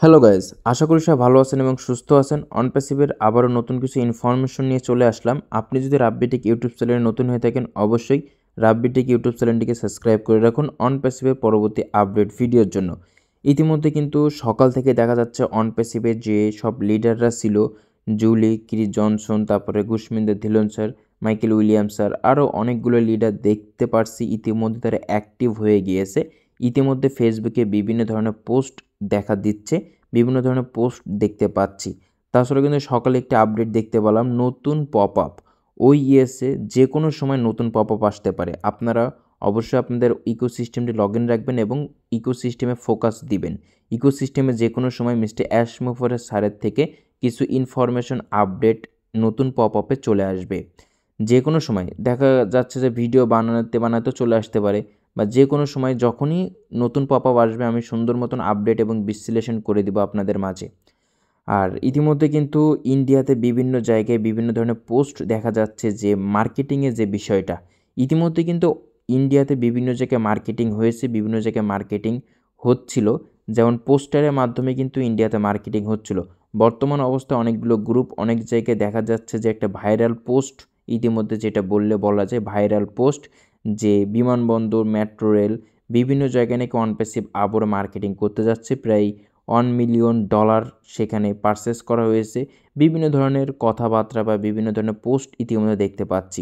Hello guys, আশা করি সবাই ভালো আছেন এবং সুস্থ আছেন। অনপ্যাসিভের আবারও নতুন কিছু ইনফরমেশন নিয়ে চলে আসলাম। আপনি যদি রাব্বিটেক ইউটিউব চ্যানেলে নতুন হয়ে থাকেন, অবশ্যই রাব্বিটেক ইউটিউব চ্যানেলটিকে সাবস্ক্রাইব করে রাখুন অনপ্যাসিভের পরবর্তী আপডেট ভিডিওর জন্য। ইতিমধ্যে কিন্তু সকাল থেকে দেখা যাচ্ছে অনপ্যাসিভের যে সব লিডাররা ছিল, জুলি, ক্রিস জনসন, তারপরে Gurminder Dhillon sir, Michael Williams sir, আরও অনেকগুলো লিডার দেখতে পারছি ইতিমধ্যে তারা অ্যাক্টিভ হয়ে গিয়েছে। ইতিমধ্যে ফেসবুকে বিভিন্ন ধরনের পোস্ট দেখা দিচ্ছে, বিভিন্ন ধরনের পোস্ট দেখতে পাচ্ছি। তাছাড়া কিন্তু সকালে একটি আপডেট দেখতে পেলাম, নতুন পপ আপ ওইএসে যে কোনো সময় নতুন পপ আপ আসতে পারে। আপনারা অবশ্যই আপনাদের ইকোসিস্টেমটি লগ ইন রাখবেন এবং ইকোসিস্টেমে ফোকাস দিবেন। ইকোসিস্টেমে যে কোনো সময় মিস্টার অ্যাশমোফারের স্যারের থেকে কিছু ইনফরমেশন আপডেট নতুন পপ আপে চলে আসবে। যে কোনো সময় দেখা যাচ্ছে যে ভিডিও বানাতে চলে আসতে পারে, বা যে কোনো সময় যখনই নতুন পপ আপ আসবে আমি সুন্দর মতন আপডেট এবং বিশ্লেষণ করে দিব আপনাদের মাঝে। আর ইতিমধ্যে কিন্তু ইন্ডিয়াতে বিভিন্ন জায়গায় বিভিন্ন ধরনের পোস্ট দেখা যাচ্ছে যে মার্কেটিংয়ের যে বিষয়টা, ইতিমধ্যে কিন্তু ইন্ডিয়াতে বিভিন্ন জায়গায় মার্কেটিং হয়েছে, বিভিন্ন জায়গায় মার্কেটিং হচ্ছিল। যেমন পোস্টারের মাধ্যমে কিন্তু ইন্ডিয়াতে মার্কেটিং হচ্ছিল। বর্তমান অবস্থায় অনেকগুলো গ্রুপ অনেক জায়গায় দেখা যাচ্ছে যে একটা ভাইরাল পোস্ট, ইতিমধ্যে যেটা বলা যায় ভাইরাল পোস্ট, যে বিমানবন্দর, মেট্রো রেল, বিভিন্ন জায়গায় নাকি অনপ্যাসিভ আবারও মার্কেটিং করতে যাচ্ছে। প্রায় $1 মিলিয়ন সেখানে পারচেস করা হয়েছে। বিভিন্ন ধরনের কথাবার্তা বা বিভিন্ন ধরনের পোস্ট ইতিমধ্যে দেখতে পাচ্ছি।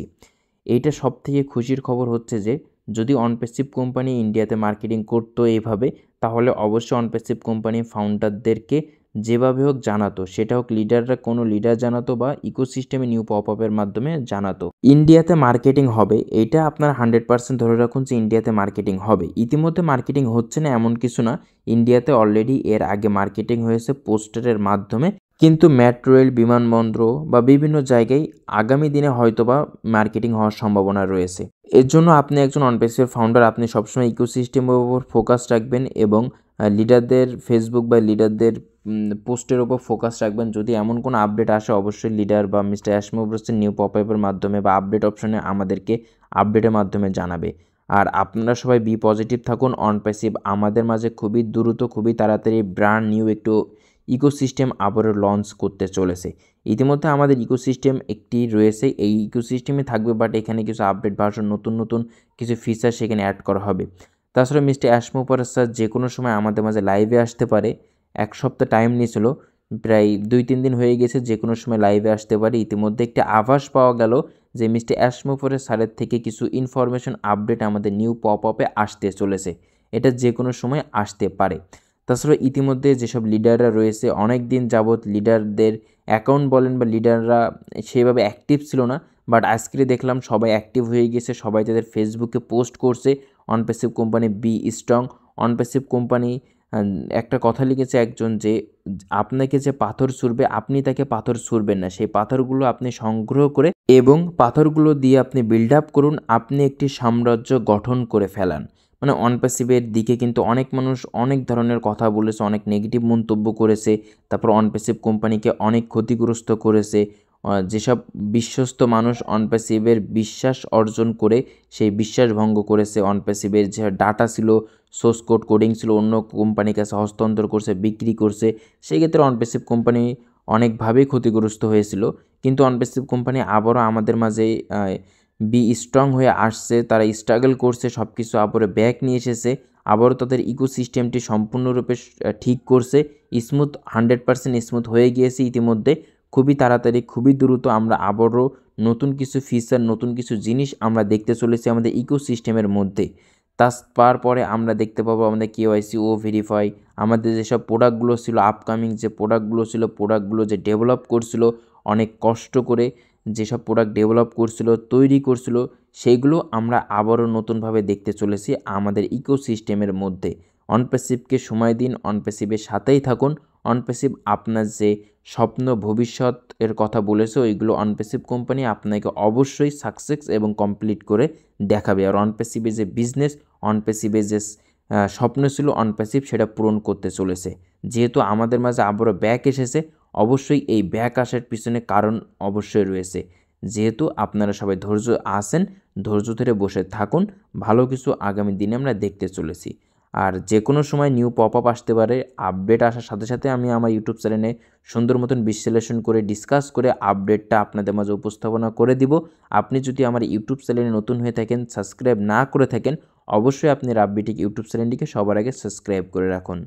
এইটা সবথেকে খুশির খবর হচ্ছে যে যদি অনপ্যাসিভ কোম্পানি ইন্ডিয়াতে মার্কেটিং করতো এইভাবে, তাহলে অবশ্যই অনপ্যাসিভ কোম্পানির ফাউন্ডারদেরকে যেভাবে হোক জানাতো, সেটা হোক লিডাররা, কোনো লিডার জানাতো বা ইকোসিস্টেমে নিউ পপ আপের মাধ্যমে জানাতো ইন্ডিয়াতে মার্কেটিং হবে। এইটা আপনারা 100% ধরে রাখুন যে ইন্ডিয়াতে মার্কেটিং হবে। ইতিমধ্যে মার্কেটিং হচ্ছে না এমন কিছু না, ইন্ডিয়াতে অলরেডি এর আগে মার্কেটিং হয়েছে পোস্টারের মাধ্যমে। কিন্তু মেট্রো রেল, বিমানবন্দর বা বিভিন্ন জায়গায় আগামী দিনে হয়তোবা মার্কেটিং হওয়ার সম্ভাবনা রয়েছে। এর জন্য আপনি একজন অনপ্যাসিভ ফাউন্ডার, আপনি সবসময় ইকোসিস্টেমের উপর ফোকাস রাখবেন এবং লিডারদের ফেসবুক বা লিডারদের পোস্টের ওপর ফোকাস রাখবেন। যদি এমন কোনো আপডেট আসে, অবশ্যই লিডার বা মিস্টার অ্যাশমোব্রসের নিউ পপ আপের মাধ্যমে বা আপডেট অপশনে আমাদেরকে আপডেটের মাধ্যমে জানাবে। আর আপনারা সবাই বি পজিটিভ থাকুন। অনপ্যাসিভ আমাদের মাঝে খুবই দ্রুত, খুবই তাড়াতাড়ি ব্র্যান্ড নিউ একটু ইকোসিস্টেম আবারও লঞ্চ করতে চলেছে। ইতিমধ্যে আমাদের ইকোসিস্টেম একটি রয়েছে, এই ইকোসিস্টেমে থাকবে, বাট এখানে কিছু আপডেট ভার্সন, নতুন নতুন কিছু ফিচার সেখানে অ্যাড করা হবে। তাছাড়া মিস্টার অ্যাশমোপারাস স্যার যে কোনো সময় আমাদের মাঝে লাইভে আসতে পারে। 1 সপ্তাহ টাইম নিয়েছিল, প্রায় 2-3 দিন হয়ে গেছে, যে কোনো সময় লাইভে আসতে পারে। ইতিমধ্যে একটি আভাস পাওয়া গেল যে মিস্টার অ্যাশমোপারাস স্যারের থেকে কিছু ইনফরমেশন আপডেট আমাদের নিউ পপ আপে আসতে চলেছে। এটা যে কোনো সময় আসতে পারে। তাছাড়া ইতিমধ্যে যেসব লিডাররা রয়েছে, অনেক দিন যাবৎ লিডারদের অ্যাকাউন্ট বলেন বা লিডাররা সেভাবে অ্যাক্টিভ ছিল না, বাট আজকে দেখলাম সবাই অ্যাক্টিভ হয়ে গেছে, সবাই তাদের ফেসবুকে পোস্ট করছে অনপ্যাসিভ কোম্পানি বি স্ট্রং। অনপ্যাসিভ কোম্পানি একটা কথা লিখেছে একজন, যে আপনাকে যে পাথর ছুঁড়বে আপনি তাকে পাথর ছুঁড়বেন না, সেই পাথরগুলো আপনি সংগ্রহ করে এবং পাথরগুলো দিয়ে আপনি বিল্ড আপ করুন, আপনি একটি সাম্রাজ্য গঠন করে ফেলান। মানে অনপ্যাসিভের দিকে কিন্তু অনেক মানুষ অনেক ধরনের কথা বলেছে, অনেক নেগেটিভ মন্তব্য করেছে, তারপর অনপ্যাসিভ কোম্পানিকে অনেক ক্ষতিগ্রস্ত করেছে। যেসব বিশ্বস্ত মানুষ অনপ্যাসিভের বিশ্বাস অর্জন করে সেই বিশ্বাস ভঙ্গ করেছে, অনপ্যাসিভের যে ডাটা ছিল, সোর্স কোড কোডিং ছিল, অন্য কোম্পানির কাছে হস্তান্তর করছে, বিক্রি করছে, সেই ক্ষেত্রে অনপ্যাসিভ কোম্পানি অনেকভাবেই ক্ষতিগ্রস্ত হয়েছিল। কিন্তু অনপ্যাসিভ কোম্পানি আবারও আমাদের মাঝে বি স্ট্রং হয়ে আসছে, তারা স্ট্রাগল করছে, সব কিছু আবারও ব্যাক নিয়ে এসেছে, আবারও তাদের ইকোসিস্টেমটি সম্পূর্ণরূপে ঠিক করছে, স্মুথ 100% স্মুথ হয়ে গিয়েছে ইতিমধ্যে। খুবই তাড়াতাড়ি, খুবই দ্রুত আমরা আবারও নতুন কিছু ফিচার, নতুন কিছু জিনিস আমরা দেখতে চলেছি আমাদের ইকোসিস্টেমের মধ্যে। তারপরে আমরা দেখতে পাবো আমাদের কেওয়াইসি ও ভেরিফাই, আমাদের যেসব প্রোডাক্টগুলো ছিল, আপকামিং যে প্রোডাক্টগুলো ছিল, প্রোডাক্টগুলো যে ডেভেলপ করছিল অনেক কষ্ট করে, যেসব প্রোডাক্ট ডেভেলপ করছিল, তৈরি করছিল, সেইগুলো আমরা আবারও নতুনভাবে দেখতে চলেছি আমাদের ইকোসিস্টেমের মধ্যে। অনপ্যাসিভকে সময় দিন, অনপ্যাসিভের সাথেই থাকুন। অনপ্যাসিভ আপনার যে স্বপ্ন ভবিষ্যৎ এর কথা বলেছে, ওইগুলো অনপ্যাসিভ কোম্পানি আপনাকে অবশ্যই সাকসেস এবং কমপ্লিট করে দেখাবে। আর অনপ্যাসিভের যে বিজনেস, অনপ্যাসিভের যে স্বপ্ন ছিল অনপ্যাসিভ সেটা পূরণ করতে চলেছে। যেহেতু আমাদের মাঝে আবারও ব্যাক এসেছে, অবশ্যই এই ব্যাক আসার পিছনে কারণ অবশ্যই রয়েছে। যেহেতু আপনারা সবাই ধৈর্য আছেন, ধৈর্য ধরে বসে থাকুন, ভালো কিছু আগামী দিনে আমরা দেখতে চলেছি। আর যে কোনো সময় নিউ পপ আপ আসতে পারে। আপডেট আসার সাথে সাথে আমি আমার ইউটিউব চ্যানেলে সুন্দর মতন বিশ্লেষণ করে ডিসকাস করে আপডেটটা আপনাদের মাঝে উপস্থাপনা করে দিব। আপনি যদি আমার ইউটিউব চ্যানেলে নতুন হয়ে থাকেন, সাবস্ক্রাইব না করে থাকেন, অবশ্যই আপনি রাব্বি টেক ইউটিউব চ্যানেলটিকে সবার আগে সাবস্ক্রাইব করে রাখুন।